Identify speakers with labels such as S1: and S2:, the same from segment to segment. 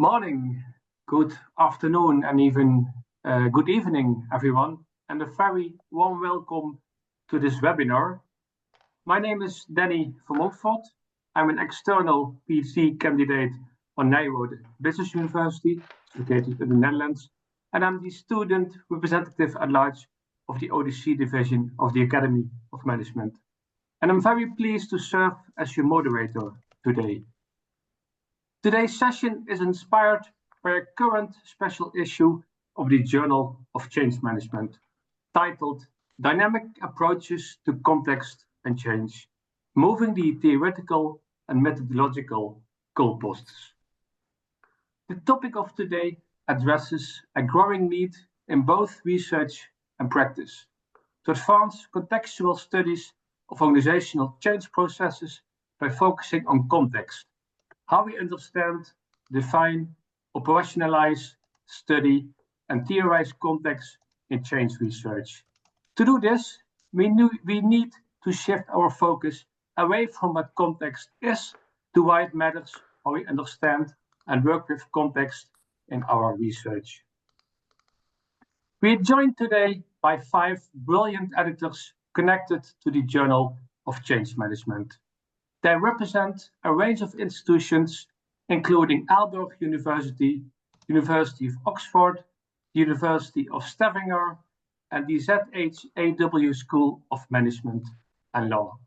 S1: Morning, good afternoon, and even good evening, everyone, and a very warm welcome to this webinar. My name is Danny van Montfort. I'm an external PhD candidate on Nijrode Business University, located in the Netherlands, and I'm the student representative at large of the ODC division of the Academy of Management. And I'm very pleased to serve as your moderator today. Today's session is inspired by a current special issue of the Journal of Change Management, titled Dynamic Approaches to Context and Change, Moving the Theoretical and Methodological Goalposts. The topic of today addresses a growing need in both research and practice to advance contextual studies of organizational change processes by focusing on context, how we understand, define, operationalize, study, and theorize context in change research. To do this, we need to shift our focus away from what context is to why it matters how we understand and work with context in our research. We are joined today by 5 brilliant editors connected to the Journal of Change Management. They represent a range of institutions, including Aalborg University, University of Oxford, the University of Stavanger, and the ZHAW School of Management and Law.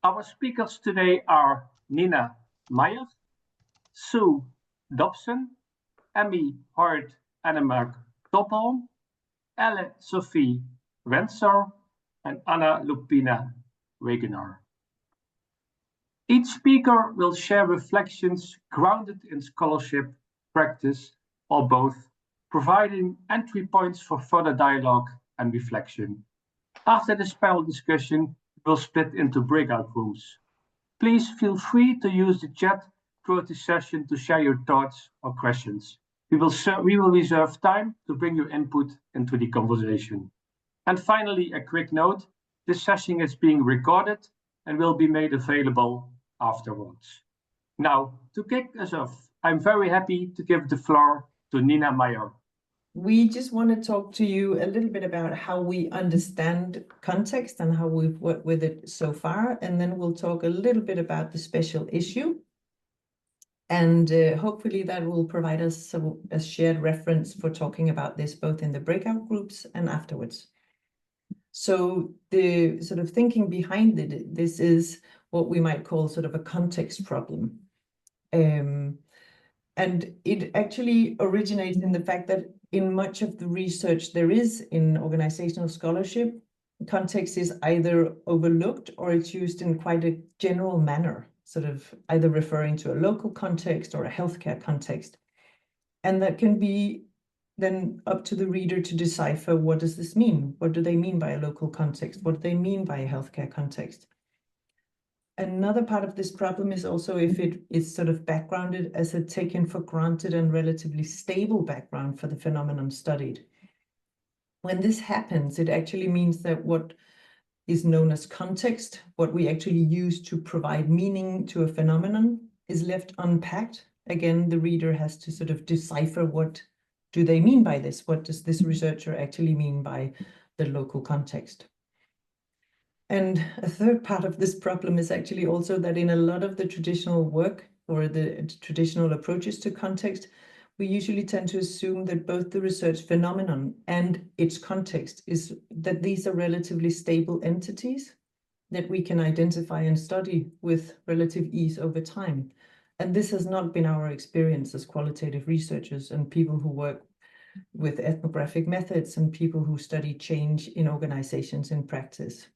S1: Our speakers today are Nina Meyer, Sue Dobson, Emmy Hart Annemark Topholm, Elle Sophie Rensor, and Anna Lupina Wegener. Each speaker will share reflections grounded in scholarship, practice, or both, providing entry points for further dialogue and reflection. After this panel discussion, we'll split into breakout rooms. Please feel free to use the chat throughout the session to share your thoughts or questions. We will reserve time to bring your input into the conversation. And finally, a quick note, this session is being recorded and will be made available afterwards. Now, to kick us off, I'm very happy to give the floor to Nina Meyer.
S2: We just want to talk to you a little bit about how we understand context and how we've worked with it so far, and then we'll talk a little bit about the special issue. And hopefully that will provide us a shared reference for talking about this both in the breakout groups and afterwards. So the sort of thinking behind this is what we might call sort of a context problem. And it actually originates in the fact that in much of the research there is in organizational scholarship, context is either overlooked or it's used in quite a general manner, sort of either referring to a local context or a healthcare context. And that can be then up to the reader to decipher, what does this mean? What do they mean by a local context? What do they mean by a healthcare context? Another part of this problem is also if it is sort of backgrounded as a taken for granted and relatively stable background for the phenomenon studied. When this happens, it actually means that what is known as context, what we actually use to provide meaning to a phenomenon, is left unpacked. Again, the reader has to sort of decipher, what do they mean by this? What does this researcher actually mean by the local context? And a third part of this problem is actually also that in a lot of the traditional work or the traditional approaches to context, we usually tend to assume that both the research phenomenon and its context is that these are relatively stable entities that we can identify and study with relative ease over time. And this has not been our experience as qualitative researchers and people who work with ethnographic methods and people who study change in organizations in practice.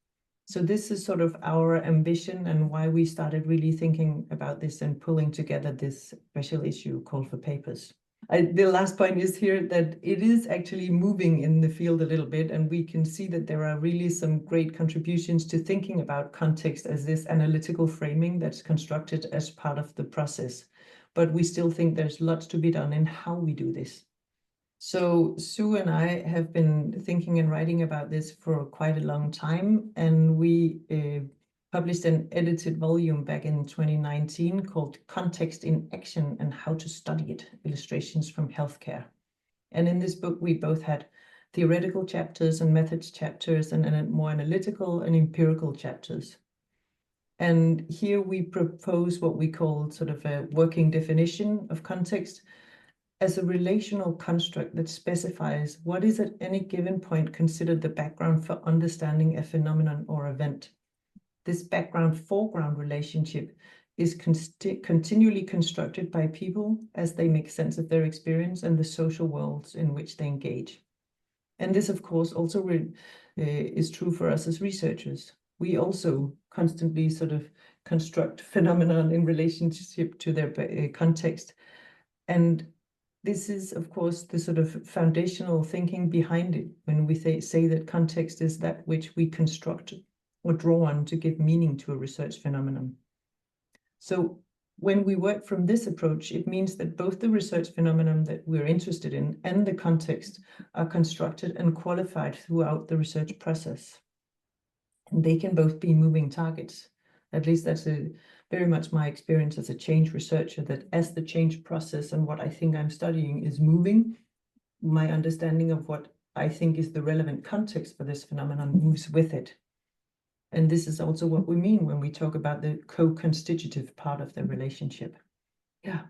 S2: So this is sort of our ambition and why we started really thinking about this and pulling together this special issue Call for Papers. The last point is here that it is actually moving in the field a little bit, and we can see that there are really some great contributions to thinking about context as this analytical framing that's constructed as part of the process. But we still think there's lots to be done in how we do this. So Sue and I have been thinking and writing about this for quite a long time, and we published an edited volume back in 2019 called Context in Action and How to Study It, Illustrations from Healthcare. And in this book, we both had theoretical chapters and methods chapters and more analytical and empirical chapters. And here we propose what we call sort of a working definition of context as a relational construct that specifies what is at any given point considered the background for understanding a phenomenon or event. This background-foreground relationship is continually constructed by people as they make sense of their experience and the social worlds in which they engage. And this, of course, also is true for us as researchers. We also constantly sort of construct phenomenon in relationship to their context. And this is, of course, the sort of foundational thinking behind it when we say that context is that which we construct or draw on to give meaning to a research phenomenon. So when we work from this approach, it means that both the research phenomenon that we're interested in and the context are constructed and qualified throughout the research process. And they can both be moving targets. At least that's very much my experience as a change researcher, that as the change process and what I think I'm studying is moving, my understanding of what I think is the relevant context for this phenomenon moves with it. And this is also what we mean when we talk about the co-constitutive part of the relationship. Yeah.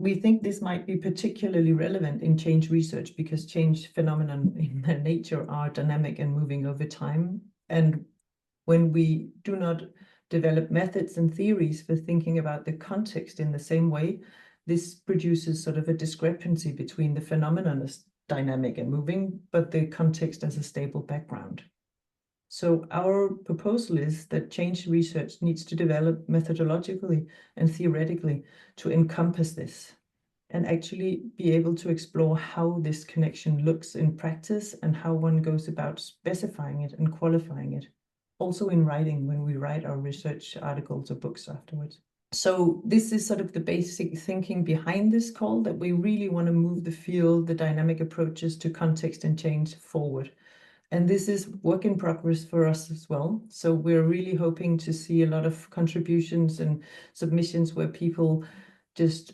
S2: We think this might be particularly relevant in change research because change phenomena in their nature are dynamic and moving over time. And when we do not develop methods and theories for thinking about the context in the same way, this produces sort of a discrepancy between the phenomenon as dynamic and moving, but the context as a stable background. So our proposal is that change research needs to develop methodologically and theoretically to encompass this and actually be able to explore how this connection looks in practice and how one goes about specifying it and qualifying it, also in writing when we write our research articles or books afterwards. So this is sort of the basic thinking behind this call, that we really want to move the field, the dynamic approaches to context and change forward. And this is work in progress for us as well. So we're really hoping to see a lot of contributions and submissions where people just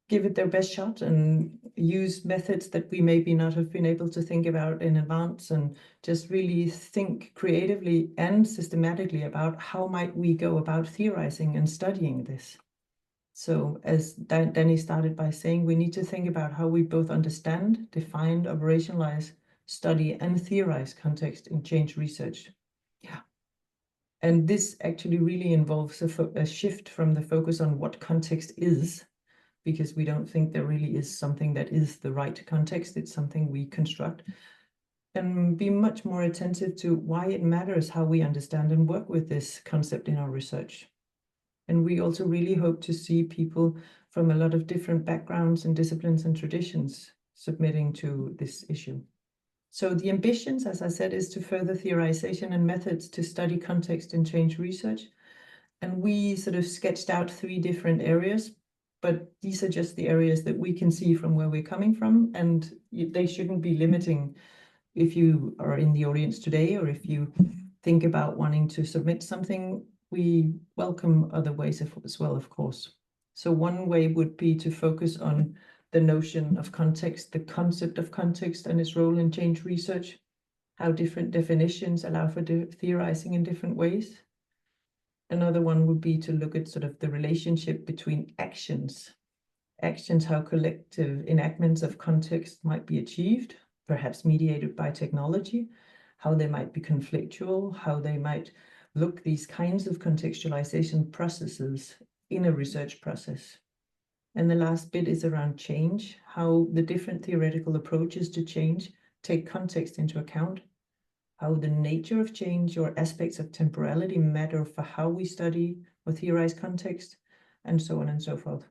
S2: give it their best shot and use methods that we maybe not have been able to think about in advance, and just really think creatively and systematically about how might we go about theorizing and studying this. So as Danny started by saying, we need to think about how we both understand, define, operationalize, study and theorize context in change research. Yeah. And this actually really involves a shift from the focus on what context is, because we don't think there really is something that is the right context. It's something we construct, and be much more attentive to why it matters how we understand and work with this concept in our research. And we also really hope to see people from a lot of different backgrounds and disciplines and traditions submitting to this issue. So the ambitions, as I said, is to further theorization and methods to study context in change research. And we sort of sketched out 3 different areas, but these are just the areas that we can see from where we're coming from, and they shouldn't be limiting if you are in the audience today, or if you think about wanting to submit something. We welcome other ways as well, of course. So one way would be to focus on the notion of context, the concept of context and its role in change research, how different definitions allow for theorizing in different ways. Another one would be to look at sort of the relationship between actions, how collective enactments of context might be achieved, perhaps mediated by technology, how they might be conflictual, how they might look these kinds of contextualization processes in a research process. And the last bit is around change, how the different theoretical approaches to change take context into account, how the nature of change or aspects of temporality matter for how we study or theorize context, and so on and so forth.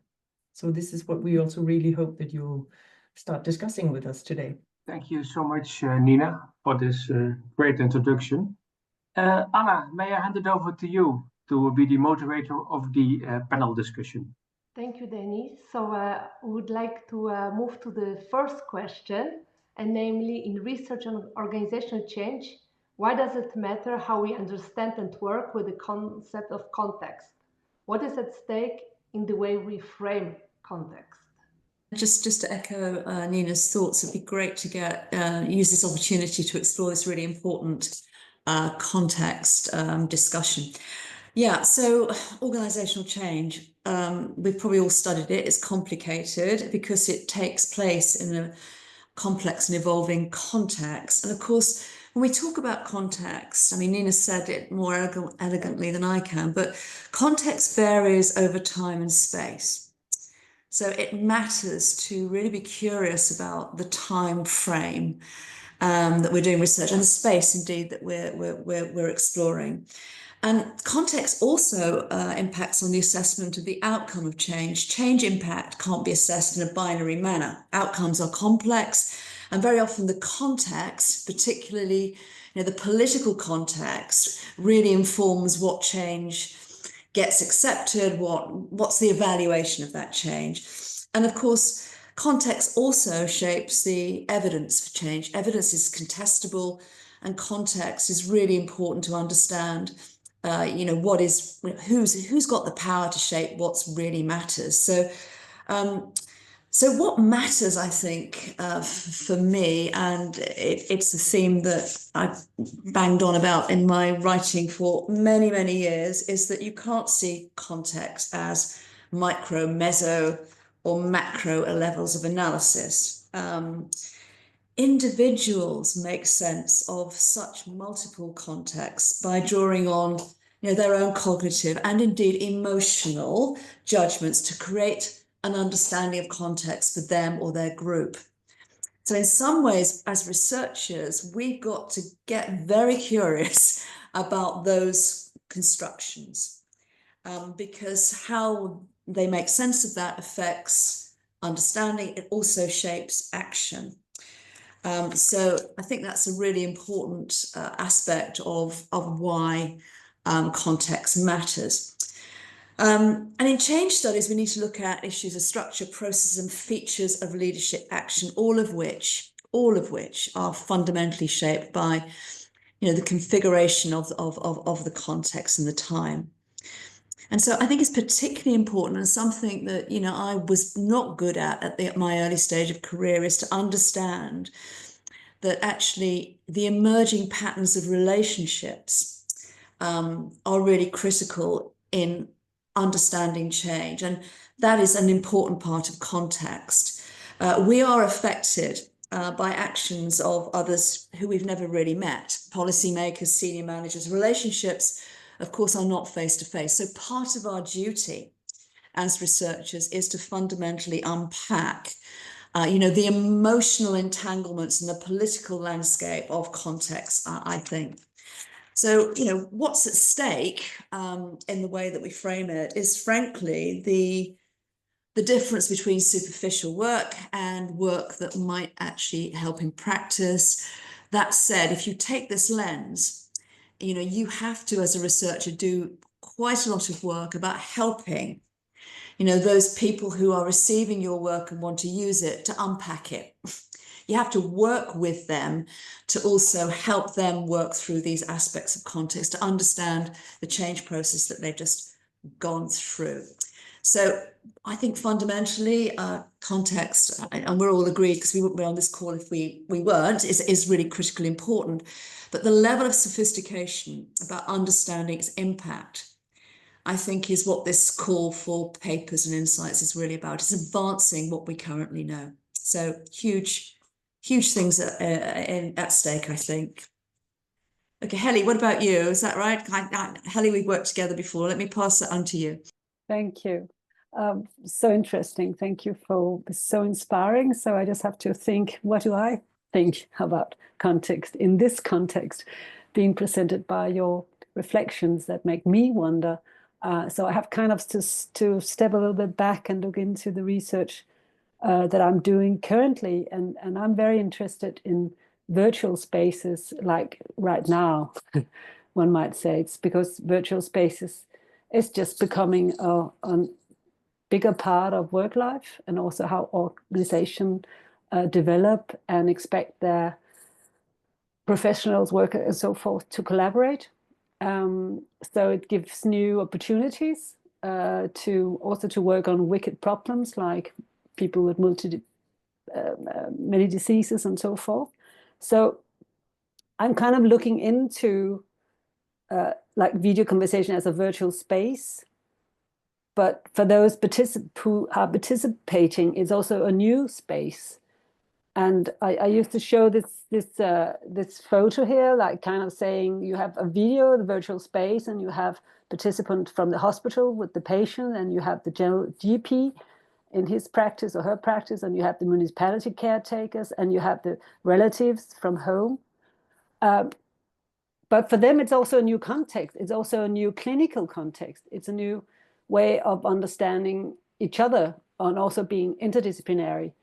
S2: So this is what we also really hope that you'll start discussing with us today.
S1: Thank you so much, Nina, for this great introduction. Anna, may I hand it over to you to be the moderator of the panel discussion?
S3: Thank you, Danny. So I would like to move to the first question, and namely, in research and organizational change, Why does it matter how we understand and work with the concept of context? What is at stake in the way we frame context?
S4: Just to echo Nina's thoughts, it'd be great to use this opportunity to explore this really important context discussion. Yeah, so organizational change, we've probably all studied it. It's complicated because it takes place in a complex and evolving context. And of course, when we talk about context, I mean, Nina said it more elegantly than I can, but context varies over time and space. So it matters to really be curious about the time frame that we're doing research and the space, indeed, that we're exploring. And context also impacts on the assessment of the outcome of change. Change impact can't be assessed in a binary manner. Outcomes are complex, and very often the context, particularly the political context, really informs what change gets accepted, what's the evaluation of that change. And of course, context also shapes the evidence for change. Evidence is contestable, and context is really important to understand who's got the power to shape what's really matters. So what matters, I think, for me, and it's a theme that I've banged on about in my writing for many, many years, is that you can't see context as micro, meso, or macro levels of analysis. Individuals make sense of such multiple contexts by drawing on their own cognitive and indeed emotional judgments to create an understanding of context for them or their group. So in some ways, as researchers, we've got to get very curious about those constructions because how they make sense of that affects understanding. It also shapes action. So I think that's a really important aspect of why context matters. And in change studies, we need to look at issues of structure, process, and features of leadership action, all of which are fundamentally shaped by the configuration of the context and the time. And so I think it's particularly important, and something that I was not good at my early stage of career, is to understand that actually the emerging patterns of relationships are really critical in understanding change. And that is an important part of context. We are affected by actions of others who we've never really met. Policymakers, senior managers. Relationships, of course, are not face-to-face. So part of our duty as researchers is to fundamentally unpack the emotional entanglements and the political landscape of context, I think. So, what's at stake in the way that we frame it is, frankly, the difference between superficial work and work that might actually help in practice. That said, if you take this lens, you have to, as a researcher, do quite a lot of work about helping those people who are receiving your work and want to use it to unpack it. You have to work with them to also help them work through these aspects of context, to understand the change process that they've just gone through. So I think fundamentally context, and we're all agreed because we wouldn't be on this call if we weren't, is really critically important. But the level of sophistication about understanding its impact, I think, is what this call for papers and insights is really about. It's advancing what we currently know. So huge things at stake, I think. Okay, Heli, what about you? Is that right? Heli, we've worked together before. Let me pass it on to you.
S5: Thank you. So interesting. Thank you for so inspiring. So I just have to think, what do I think about context in this context being presented by your reflections that make me wonder. So I have kind of to step a little bit back and look into the research that I'm doing currently. And I'm very interested in virtual spaces like right now, one might say. It's because virtual spaces is just becoming a bigger part of work life, and also how organizations develop and expect their professionals, workers, and so forth to collaborate. So it gives new opportunities to also to work on wicked problems like people with many diseases and so forth. So I'm kind of looking into like video conversation as a virtual space, but for those who are participating, it's also a new space. And I used to show this photo here, like kind of saying you have a video, the virtual space, and you have participant from the hospital with the patient, and you have the general GP in his practice or her practice, and you have the municipality caretakers, and you have the relatives from home. But for them, it's also a new context. It's also a new clinical context. It's a new way of understanding each other and also being interdisciplinary.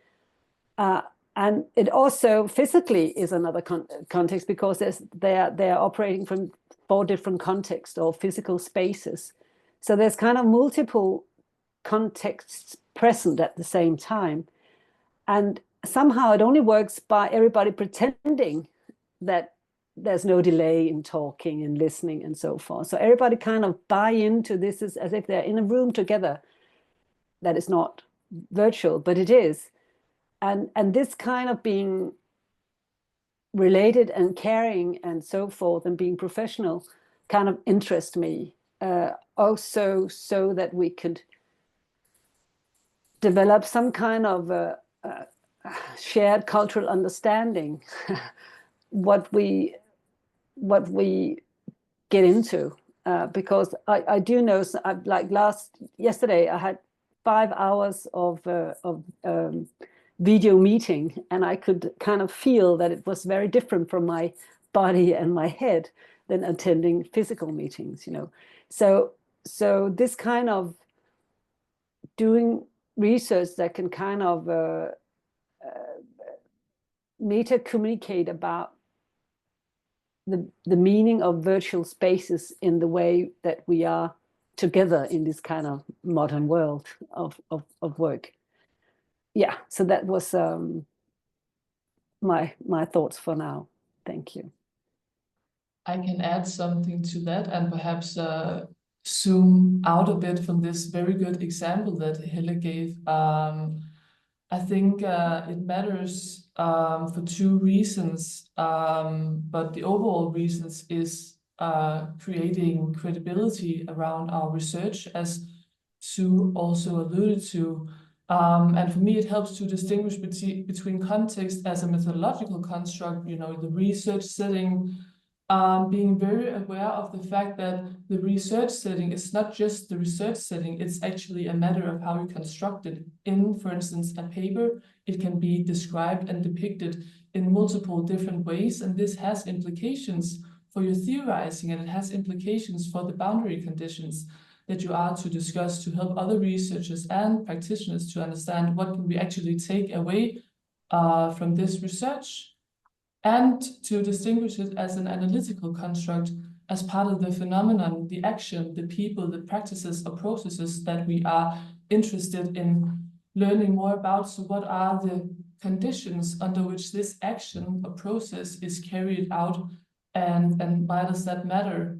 S5: And it also physically is another context because they are operating from 4 different contexts or physical spaces. So there's kind of multiple contexts present at the same time. And somehow it only works by everybody pretending that there's no delay in talking and listening and so forth. So everybody kind of buy into this as if they're in a room together. That is not virtual, but it is. And this kind of being related and caring and so forth and being professional kind of interests me. Also so that we could develop some kind of shared cultural understanding what we get into, because I do know, like yesterday I had 5 hours of video meeting, and I could kind of feel that it was very different from my body and my head than attending physical meetings, you know. So this kind of doing research that can kind of meta communicate about the meaning of virtual spaces in the way that we are together in this kind of modern world of work. Yeah, so that was my thoughts for now. Thank you.
S6: I can add something to that and perhaps zoom out a bit from this very good example that Helle gave. I think it matters for 2 reasons, but the overall reasons is creating credibility around our research, as Sue also alluded to. And for me, it helps to distinguish between context as a methodological construct, you know, the research setting, being very aware of the fact that the research setting is not just the research setting, it's actually a matter of how you construct it. In, for instance, a paper, it can be described and depicted in multiple different ways, and this has implications for your theorizing, and it has implications for the boundary conditions that you are to discuss to help other researchers and practitioners to understand what can we actually take away from this research, and to distinguish it as an analytical construct as part of the phenomenon, the action, the people, the practices or processes that we are interested in learning more about. So what are the conditions under which this action or process is carried out, and why does that matter?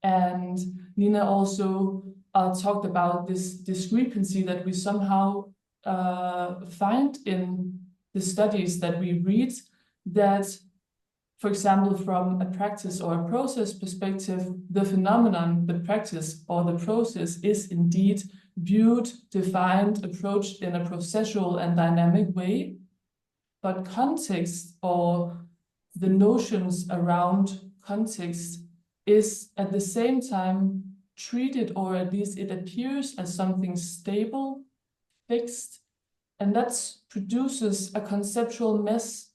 S6: And Nina also talked about this discrepancy that we somehow find in the studies that we read, that, for example, from a practice or a process perspective, the phenomenon, the practice or the process is indeed viewed, defined, approached in a processual and dynamic way. But context, or the notions around context, is at the same time treated, or at least it appears as something stable, fixed, and that produces a conceptual mess,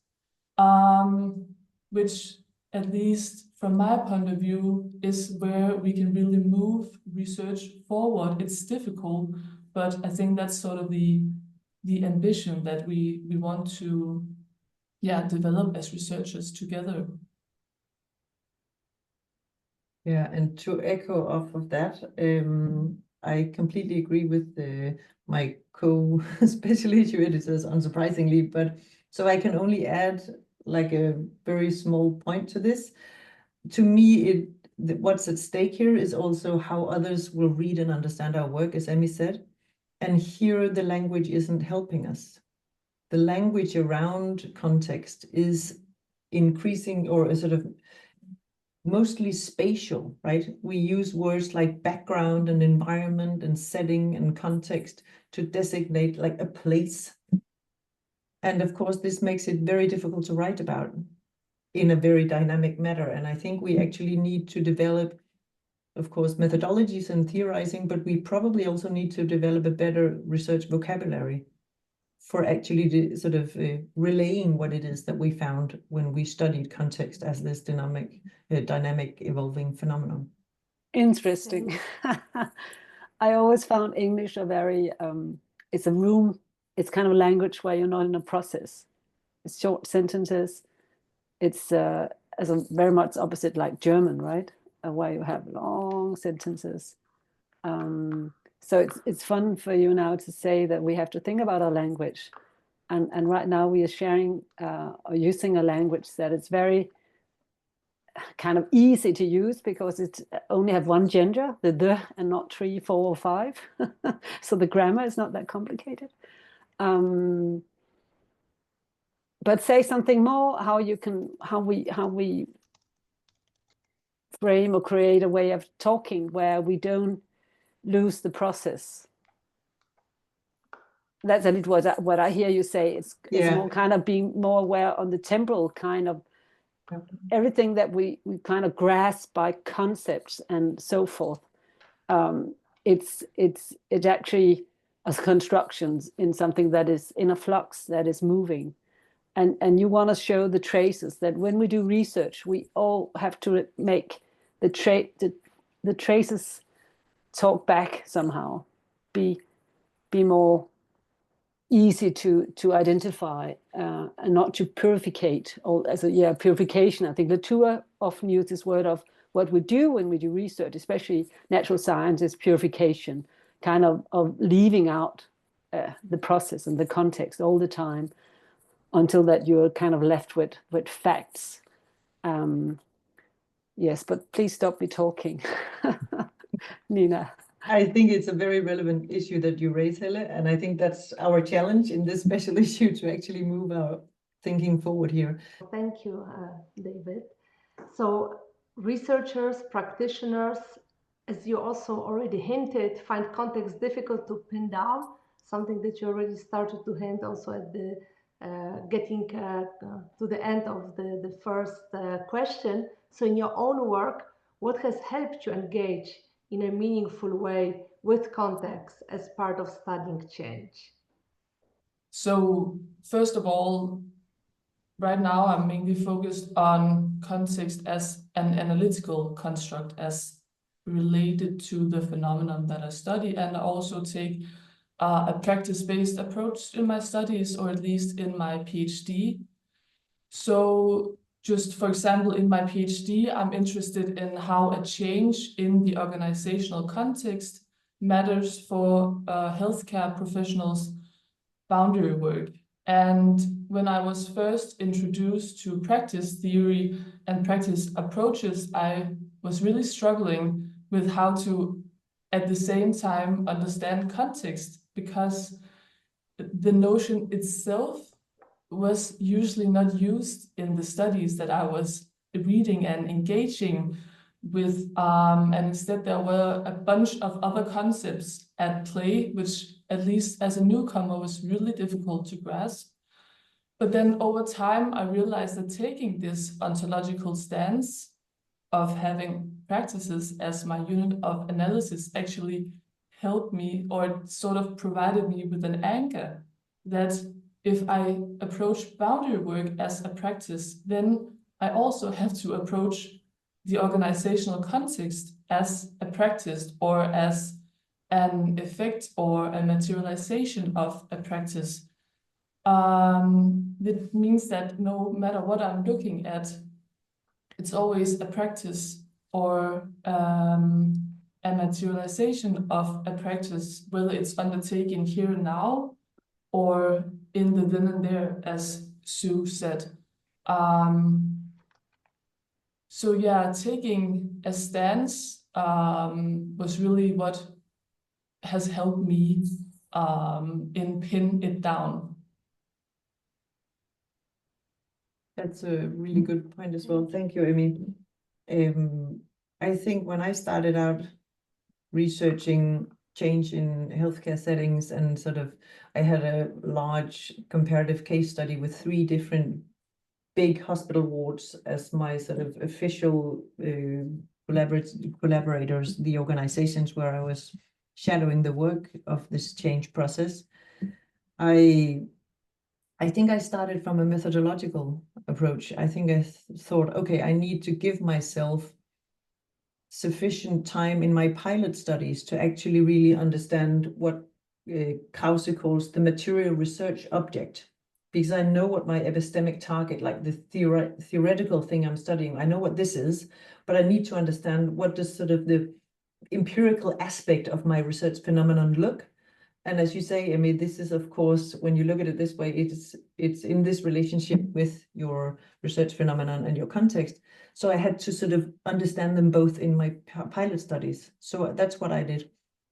S6: which, at least from my point of view, is where we can really move research forward. It's difficult, but I think that's sort of the ambition that we want to develop as researchers together.
S2: Yeah, and to echo off of that, I completely agree with my co-special issue editors, unsurprisingly, but so I can only add like a very small point to this. To me, what's at stake here is also how others will read and understand our work, as Emmy said. And here the language isn't helping us. The language around context is increasing, or a sort of mostly spatial, right? We use words like background and environment and setting and context to designate like a place. And of course, this makes it very difficult to write about in a very dynamic manner. And I think we actually need to develop, of course, methodologies and theorizing, but we probably also need to develop a better research vocabulary for actually sort of relaying what it is that we found when we studied context as this dynamic evolving phenomenon.
S5: Interesting. I always found English a very, it's a room, it's kind of language where you're not in a process. It's short sentences. It's as a very much opposite like German, right? Where you have long sentences. So it's fun for you now to say that we have to think about our language. And right now we are sharing or using a language that is very kind of easy to use because it only have one gender, the and not 3, 4, or 5. So the grammar is not that complicated. But say something more, how we frame or create a way of talking where we don't lose the process. That's a little what I hear you say. It's more kind of being more aware on the temporal kind of everything that we kind of grasp by concepts and so forth. It's actually as constructions in something that is in a flux, that is moving. And you want to show the traces that when we do research, we all have to make the traces talk back somehow, be more easy to identify and not to purificate. Or as a purification. I think Latour often uses this word of what we do when we do research, especially natural science, is purification, kind of leaving out the process and the context all the time, until that you're kind of left with facts. Yes, but please stop me talking. Nina.
S2: I think it's a very relevant issue that you raise, Helle, and I think that's our challenge in this special issue to actually move our thinking forward here.
S3: Thank you, David. So researchers, practitioners, as you also already hinted, find context difficult to pin down, something that you already started to hint also at the getting to the end of the first question. So in your own work, what has helped you engage in a meaningful way with context as part of studying change?
S6: So first of all, right now I'm mainly focused on context as an analytical construct, as related to the phenomenon that I study, and I also take a practice-based approach in my studies, or at least in my PhD. So just for example, in my PhD, I'm interested in how a change in the organizational context matters for healthcare professionals' boundary work. And when I was first introduced to practice theory and practice approaches, I was really struggling with how to, at the same time, understand context, because the notion itself was usually not used in the studies that I was reading and engaging with. And instead there were a bunch of other concepts at play, which at least as a newcomer was really difficult to grasp. But then over time, I realized that taking this ontological stance of having practices as my unit of analysis actually helped me, or sort of provided me with an anchor, that if I approach boundary work as a practice, then I also have to approach the organizational context as a practice, or as an effect or a materialization of a practice. That means that no matter what I'm looking at, it's always a practice or a materialization of a practice, whether it's undertaken here and now or in the then and there, as Sue said. So yeah, taking a stance was really what has helped me in pin it down.
S2: That's a really good point as well. Thank you, Amy. I think when I started out researching change in healthcare settings and I had a large comparative case study with 3 different big hospital wards as my official collaborators, the organizations where I was shadowing the work of this change process. I think I started from a methodological approach. I think I thought, okay, I need to give myself sufficient time in my pilot studies to actually really understand what Krause calls the material research object, because I know what my epistemic target, like the theoretical thing I'm studying, I know what this is, but I need to understand what does the empirical aspect of my research phenomenon look. And as you say, I mean, this is, of course, when you look at it this way, it's in this relationship with your research phenomenon and your context. So I had to understand them both in my pilot studies. So that's what I did.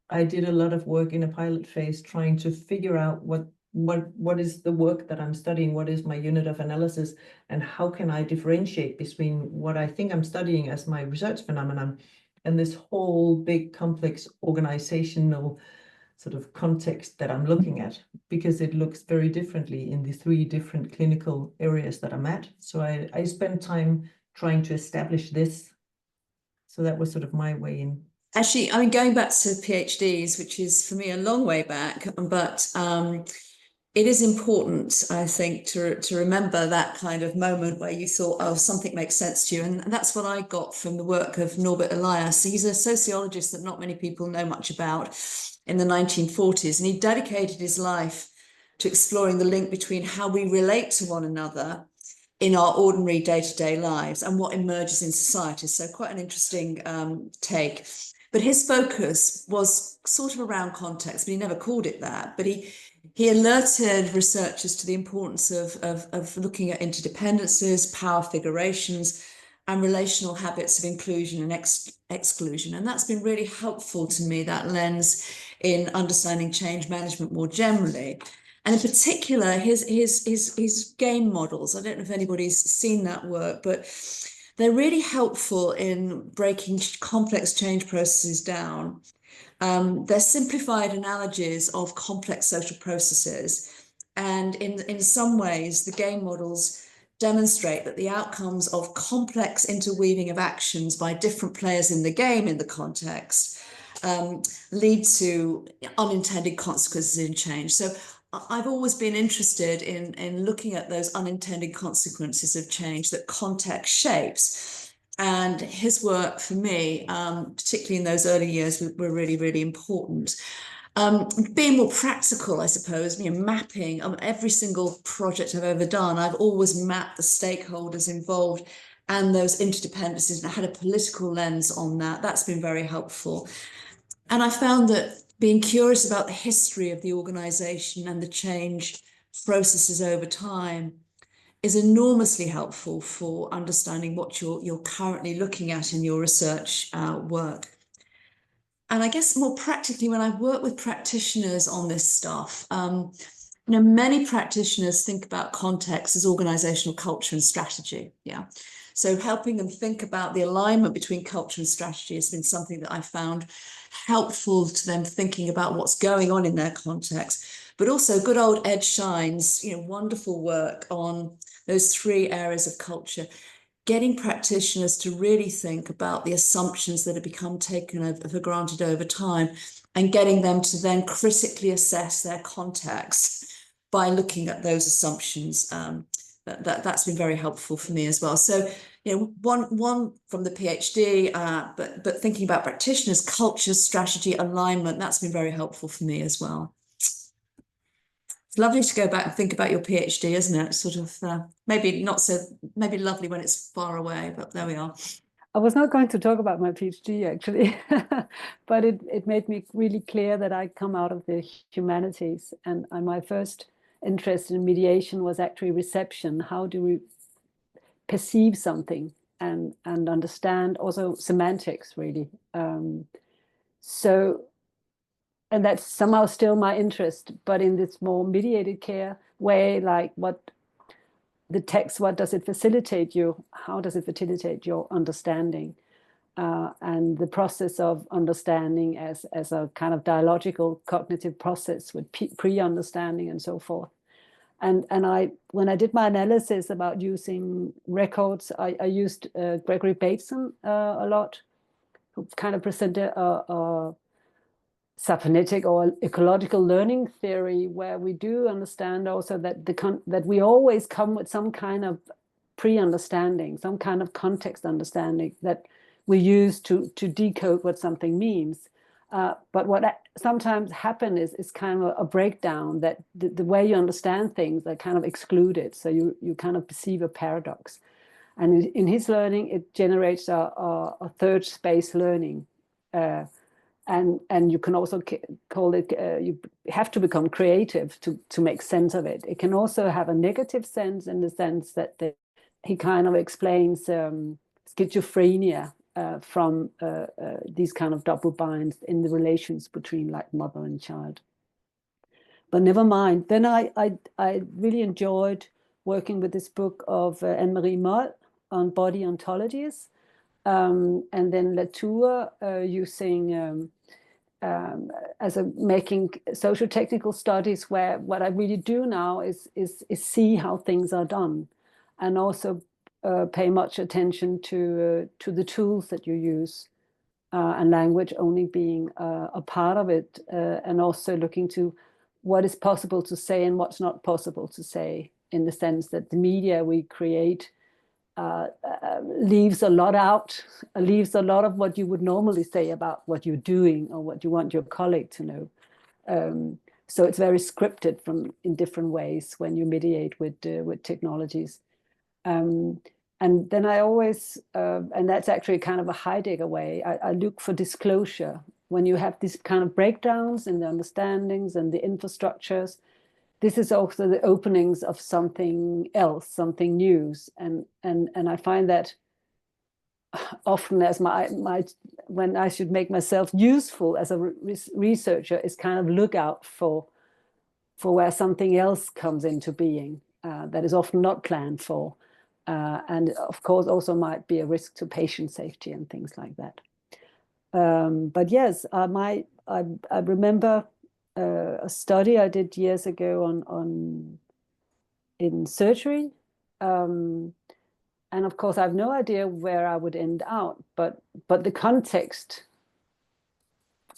S2: I did a lot of work in a pilot phase, trying to figure out what is the work that I'm studying, what is my unit of analysis, and how can I differentiate between what I think I'm studying as my research phenomenon and this whole big complex organizational context that I'm looking at, because it looks very differently in the 3 different clinical areas that I'm at. So I spent time trying to establish this. So that was my way in.
S4: Actually, I mean, going back to PhDs, which is for me a long way back, but it is important, I think, to remember that kind of moment where you thought, oh, something makes sense to you. And that's what I got from the work of Norbert Elias. He's a sociologist that not many people know much about in the 1940s. And he dedicated his life to exploring the link between how we relate to one another in our ordinary day-to-day lives and what emerges in society. So quite an interesting take. But his focus was around context, but he never called it that. But he alerted researchers to the importance of looking at interdependencies, power figurations, and relational habits of inclusion and exclusion. And that's been really helpful to me, that lens, in understanding change management more generally. And in particular, his game models. I don't know if anybody's seen that work, but they're really helpful in breaking complex change processes down. They're simplified analogies of complex social processes. And in some ways, the game models demonstrate that the outcomes of complex interweaving of actions by different players in the game, in the context, lead to unintended consequences in change. So I've always been interested in looking at those unintended consequences of change that context shapes. And his work for me, particularly in those early years, were really, really important. Being more practical, I suppose, mapping every single project I've ever done, I've always mapped the stakeholders involved and those interdependencies, and I had a political lens on that. That's been very helpful. And I found that being curious about the history of the organization and the change processes over time is enormously helpful for understanding what you're currently looking at in your research work. And I guess more practically, when I work with practitioners on this stuff, many practitioners think about context as organizational culture and strategy. Yeah. So helping them think about the alignment between culture and strategy has been something that I found helpful to them thinking about what's going on in their context. But also good old Ed Shine's, wonderful work on those 3 areas of culture, getting practitioners to really think about the assumptions that have become taken for granted over time and getting them to then critically assess their context by looking at those assumptions. That's been very helpful for me as well. So, one from the PhD, but thinking about practitioners, culture, strategy, alignment, that's been very helpful for me as well. It's lovely to go back and think about your PhD, isn't it? Maybe lovely when it's far away, but there we are.
S5: I was not going to talk about my PhD actually, but it made me really clear that I come out of the humanities, and my first interest in mediation was actually reception. How do we perceive something and understand also semantics, really. So, and that's somehow still my interest, but in this more mediated care way, like what the text, what does it facilitate you? How does it facilitate your understanding? And the process of understanding as a kind of dialogical cognitive process with pre-understanding and so forth. And when I did my analysis about using records, I used Gregory Bateson a lot, who kind of presented a cybernetic or ecological learning theory, where we do understand also that that we always come with some kind of pre-understanding, some kind of context understanding that we use to decode what something means. But what sometimes happens is kind of a breakdown, that the way you understand things are kind of excluded. So you kind of perceive a paradox. And in his learning, it generates a third space learning. And you can also call it, you have to become creative to make sense of it. It can also have a negative sense, in the sense that he kind of explains schizophrenia from these kind of double binds in the relations between like mother and child. But never mind. Then I really enjoyed working with this book of Anne-Marie Moll on body ontologies, and then Latour using making social technical studies, where what I really do now is see how things are done, and also pay much attention to the tools that you use, and language only being a part of it, and also looking to what is possible to say and what's not possible to say, in the sense that the media we create leaves a lot out, leaves a lot of what you would normally say about what you're doing or what you want your colleague to know. So it's very scripted in different ways when you mediate with technologies. And then I always, and that's actually kind of a Heidegger way, I look for disclosure. When you have these kind of breakdowns in the understandings and the infrastructures, this is also the openings of something else, something new. And I find that often as when I should make myself useful as a researcher, is kind of look out for where something else comes into being that is often not planned for. And of course also might be a risk to patient safety and things like that. But yes, I remember a study I did years ago in surgery, and of course I have no idea where I would end out, but the context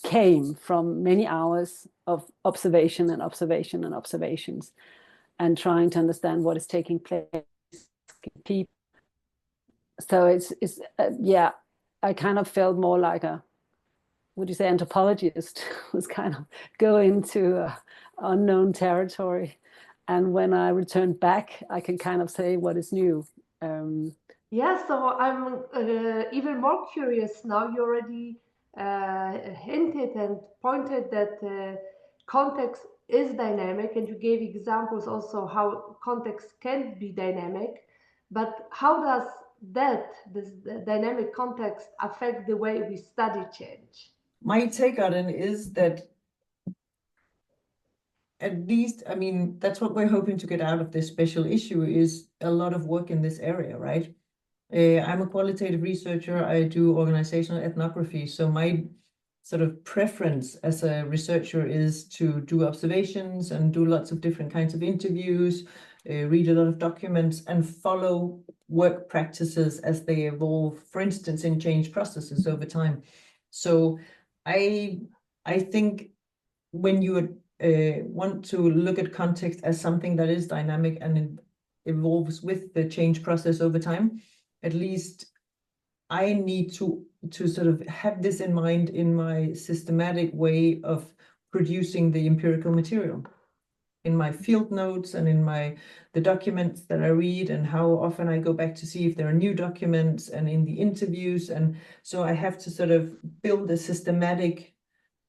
S5: came from many hours of observation and observation and observations, and trying to understand what is taking place in people. So it's yeah, I kind of felt more like a, would you say, anthropologist who's kind of going into unknown territory. And when I return back, I can kind of say what is new.
S3: Yeah, so I'm even more curious now. You already hinted and pointed that context is dynamic, and you gave examples also how context can be dynamic. But how does this dynamic context affect the way we study change?
S2: My take on it is that, at least, I mean, that's what we're hoping to get out of this special issue, is a lot of work in this area, right? I'm a qualitative researcher. I do organizational ethnography. So my sort of preference as a researcher is to do observations and do lots of different kinds of interviews, read a lot of documents, and follow work practices as they evolve, for instance, in change processes over time. So I think when you want to look at context as something that is dynamic and it evolves with the change process over time, at least I need to sort of have this in mind in my systematic way of producing the empirical material, in my field notes and in the documents that I read, and how often I go back to see if there are new documents, and in the interviews. And so I have to sort of build a systematic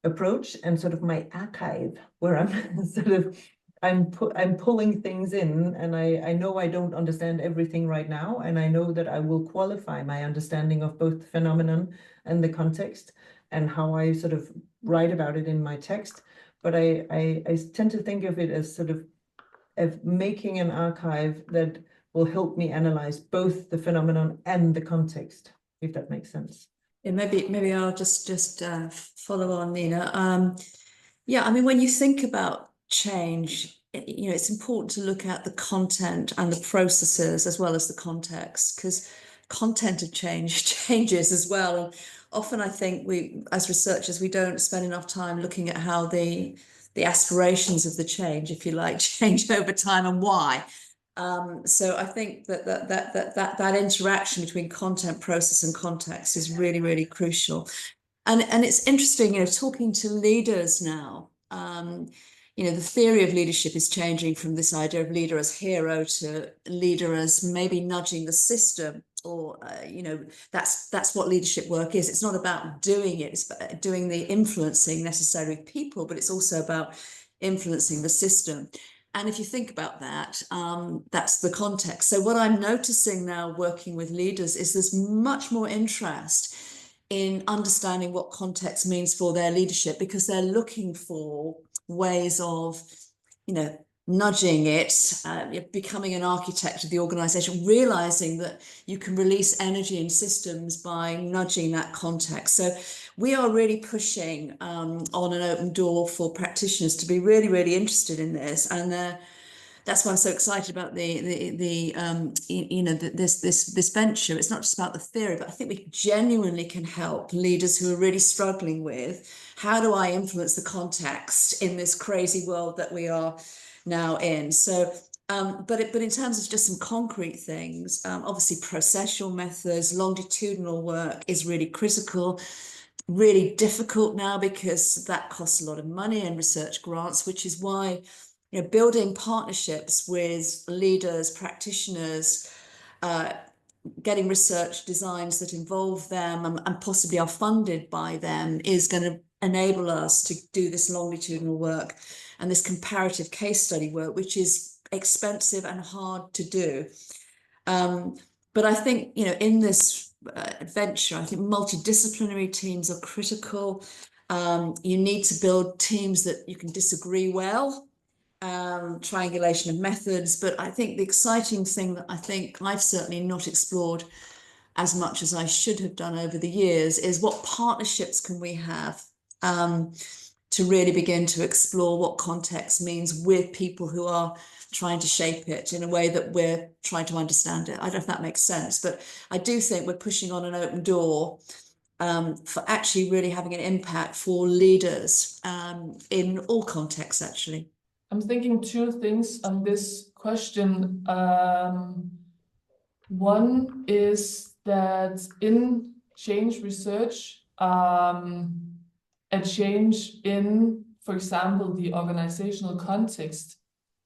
S2: approach and sort of my archive, where I'm sort of I'm pulling things in, and I know I don't understand everything right now, and I know that I will qualify my understanding of both the phenomenon and the context and how I sort of write about it in my text. But I tend to think of it as sort of making an archive that will help me analyze both the phenomenon and the context, if that makes sense.
S4: Yeah, maybe I'll just follow on, Nina. Yeah, I mean, when you think about change, you know, it's important to look at the content and the processes as well as the context, because content of change changes as well. And often I think we, as researchers, we don't spend enough time looking at how the aspirations of the change, if you like, change over time and why. So I think that interaction between content, process, and context is really, really crucial. And it's interesting, you know, talking to leaders now, you know, the theory of leadership is changing from this idea of leader as hero to leader as maybe nudging the system, or, you know, that's what leadership work is. It's not about doing it, it's about doing the influencing necessarily of people, but it's also about influencing the system. And if you think about that, that's the context. So what I'm noticing now working with leaders is there's much more interest in understanding what context means for their leadership, because they're looking for ways of, you know, nudging it, becoming an architect of the organization, realizing that you can release energy in systems by nudging that context. So we are really pushing on an open door for practitioners to be really, really interested in this. And that's why I'm so excited about this venture. It's not just about the theory, but I think we genuinely can help leaders who are really struggling with, how do I influence the context in this crazy world that we are now in? So, but in terms of just some concrete things, obviously processual methods, longitudinal work is really critical. Really difficult now because that costs a lot of money and research grants, which is why, you know, building partnerships with leaders, practitioners, getting research designs that involve them and possibly are funded by them is going to enable us to do this longitudinal work and this comparative case study work, which is expensive and hard to do. But I think, you know, in this venture, I think multidisciplinary teams are critical. You need to build teams that you can disagree well, triangulation of methods. But I think the exciting thing that I think I've certainly not explored as much as I should have done over the years is what partnerships can we have to really begin to explore what context means with people who are trying to shape it in a way that we're trying to understand it. I don't know if that makes sense, but I do think we're pushing on an open door for actually really having an impact for leaders in all contexts, actually.
S6: I'm thinking two things on this question. One is that in change research, a change in, for example, the organizational context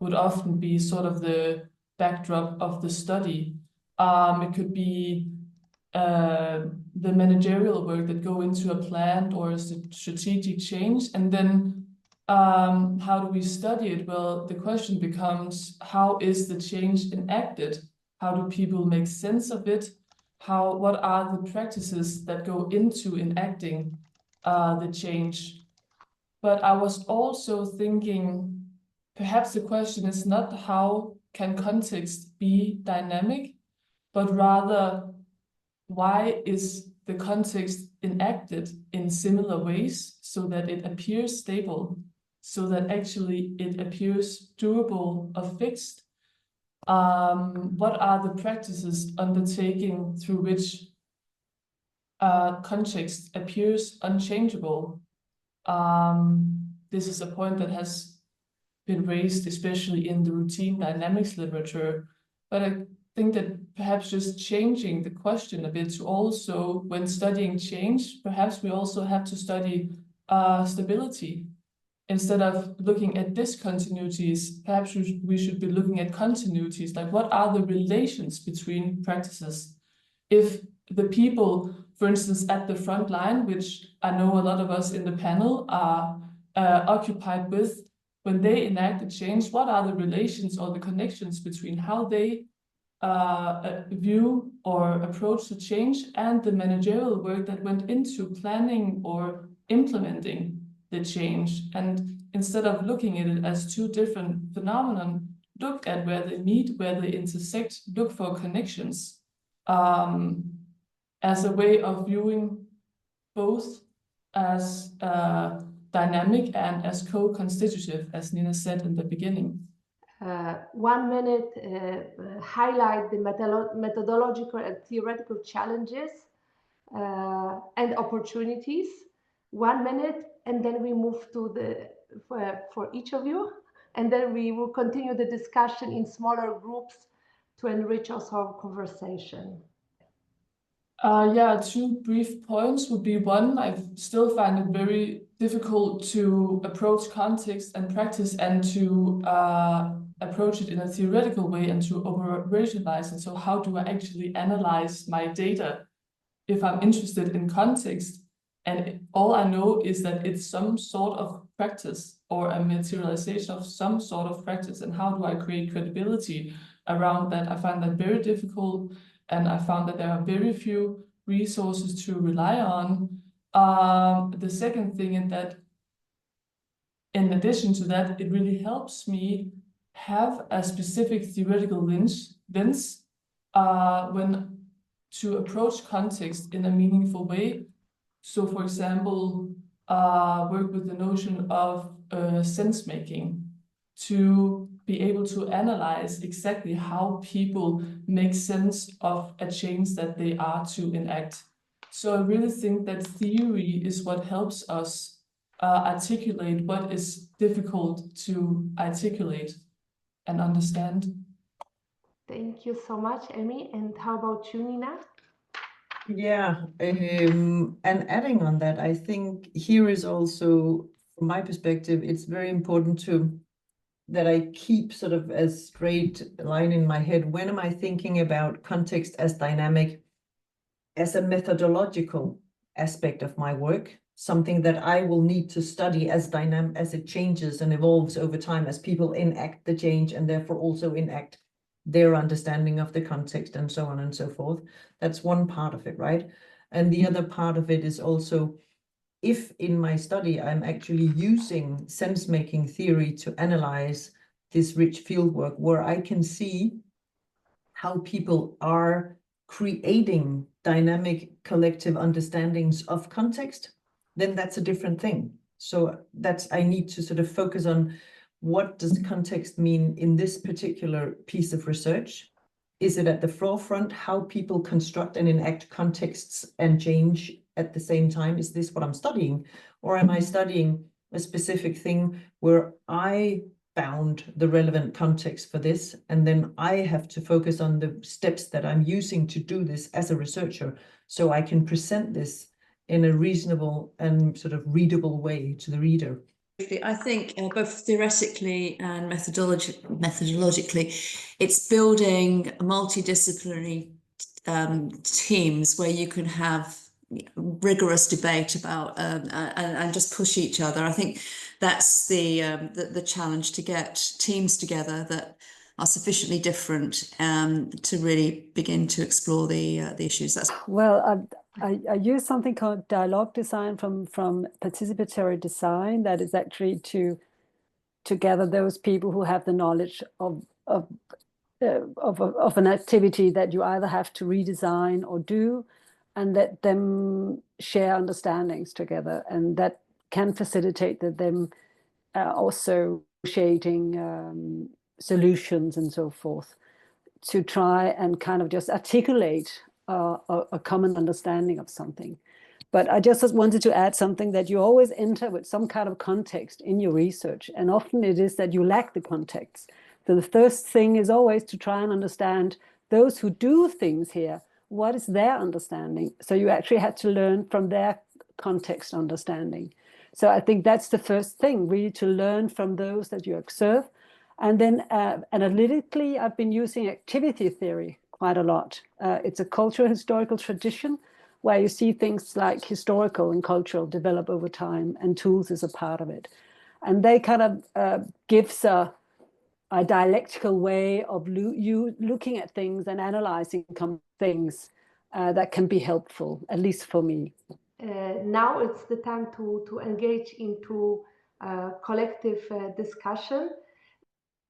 S6: would often be sort of the backdrop of the study. It could be the managerial work that go into a planned or a strategic change, and then how do we study it? Well, the question becomes, how is the change enacted? How do people make sense of it? What are the practices that go into enacting the change? But I was also thinking, perhaps the question is not how can context be dynamic, but rather why is the context enacted in similar ways so that it appears stable, so that actually it appears durable or fixed? What are the practices undertaken through which context appears unchangeable? This is a point that has been raised, especially in the routine dynamics literature. But I think that perhaps just changing the question a bit to also, when studying change, perhaps we also have to study stability. Instead of looking at discontinuities, perhaps we should be looking at continuities, like what are the relations between practices? If the people, for instance, at the front line, which I know a lot of us in the panel are occupied with, when they enact a change, what are the relations or the connections between how they view or approach the change and the managerial work that went into planning or implementing the change. And instead of looking at it as two different phenomena, look at where they meet, where they intersect, look for connections as a way of viewing both as dynamic and as co-constitutive, as Nina said in the beginning.
S3: 1 minute, highlight the methodological and theoretical challenges and opportunities. 1 minute, and then we move to the for each of you, and then we will continue the discussion in smaller groups to enrich our conversation.
S6: Yeah, 2 brief points would be: one, I still find it very difficult to approach context and practice and to approach it in a theoretical way and to operationalize it. So how do I actually analyze my data if I'm interested in context and all I know is that it's some sort of practice or a materialization of some sort of practice, and how do I create credibility around that? I find that very difficult, and I found that there are very few resources to rely on. The second thing is that in addition to that, it really helps me have a specific theoretical lens when to approach context in a meaningful way. So, for example, work with the notion of sense making, to be able to analyze exactly how people make sense of a change that they are to enact. So I really think that theory is what helps us articulate what is difficult to articulate and understand.
S3: Thank you so much, Emmy. And how about you, Nina?
S2: Yeah, and adding on that, I think here is also, from my perspective, it's very important that I keep sort of a straight line in my head. When am I thinking about context as dynamic, as a methodological aspect of my work, something that I will need to study as dynamic as it changes and evolves over time as people enact the change and therefore also enact their understanding of the context and so on and so forth. That's one part of it, right? And the other part of it is also, if in my study I'm actually using sense-making theory to analyze this rich fieldwork where I can see how people are creating dynamic collective understandings of context, then that's a different thing. So I need to sort of focus on, what does context mean in this particular piece of research? Is it at the forefront, how people construct and enact contexts and change at the same time? Is this what I'm studying? Or am I studying a specific thing where I found the relevant context for this, and then I have to focus on the steps that I'm using to do this as a researcher, so I can present this in a reasonable and sort of readable way to the reader?
S4: I think both theoretically and methodologically, it's building multidisciplinary teams where you can have rigorous debate about and just push each other. I think that's the challenge, to get teams together that are sufficiently different to really begin to explore the issues. That's
S5: well. I use something called dialogue design from participatory design, that is actually to gather those people who have the knowledge of an activity that you either have to redesign or do, and let them share understandings together, and that can facilitate them also negotiating solutions and so forth, to try and kind of just articulate a common understanding of something. But I just wanted to add something, that you always enter with some kind of context in your research, and often it is that you lack the context. So the first thing is always to try and understand those who do things here, what is their understanding? So you actually had to learn from their context understanding. So I think that's the first thing, really, to learn from those that you observe. And then analytically, I've been using activity theory quite a lot. It's a cultural historical tradition where you see things like historical and cultural develop over time, and tools is a part of it. And they kind of gives a dialectical way of you looking at things and analyzing things that can be helpful, at least for me.
S3: Now it's the time to engage into collective discussion.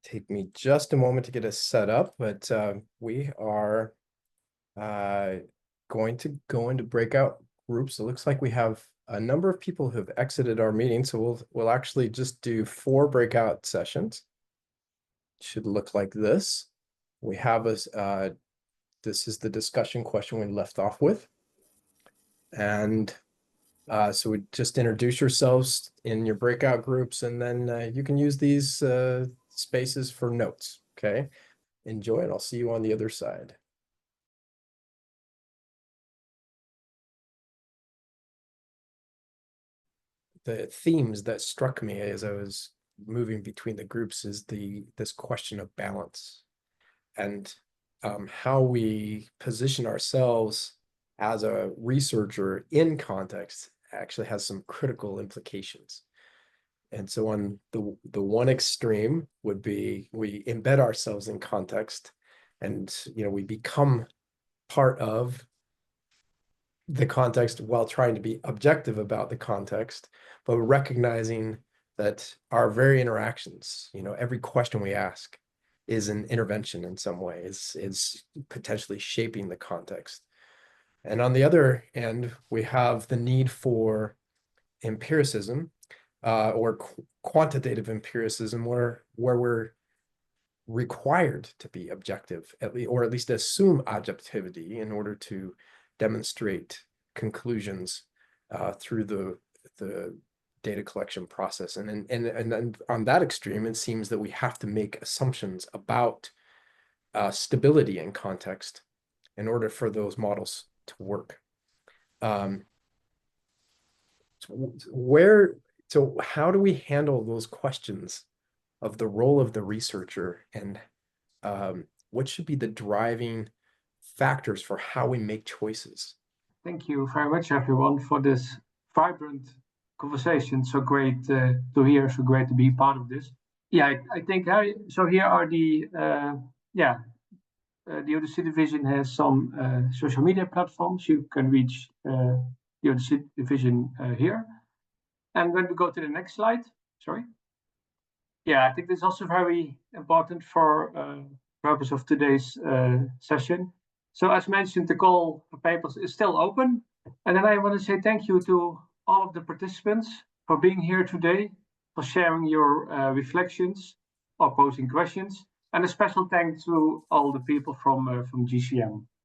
S7: Take me just a moment to get us set up, but we are going to go into breakout groups. It looks like we have a number of people who have exited our meeting, so we'll actually just do 4 breakout sessions. Should look like this. We have this is the discussion question we left off with. And so we just introduce yourselves in your breakout groups, and then you can use these spaces for notes. Okay, enjoy, and I'll see you on the other side. The themes that struck me as I was moving between the groups is this question of balance, and how we position ourselves as a researcher in context actually has some critical implications. And so on the one extreme would be we embed ourselves in context, and we become part of the context while trying to be objective about the context, but recognizing that our very interactions, every question we ask is an intervention in some way, is potentially shaping the context. And on the other end, we have the need for empiricism, or quantitative empiricism, where we're required to be objective, or at least assume objectivity in order to demonstrate conclusions through the data collection process. And on that extreme, it seems that we have to make assumptions about stability in context in order for those models to work. So how do we handle those questions of the role of the researcher, and what should be the driving factors for how we make choices?
S1: Thank you very much, everyone, for this vibrant conversation. So great to hear, so great to be part of this. Yeah, I think so. Here are the ODC division has some social media platforms. You can reach the ODC division here. And when we go to the next slide, sorry. Yeah, I think this is also very important for purpose of today's session. So as mentioned, the call for papers is still open. And then I want to say thank you to all of the participants for being here today, for sharing your reflections or posing questions. And a special thanks to all the people from GCM.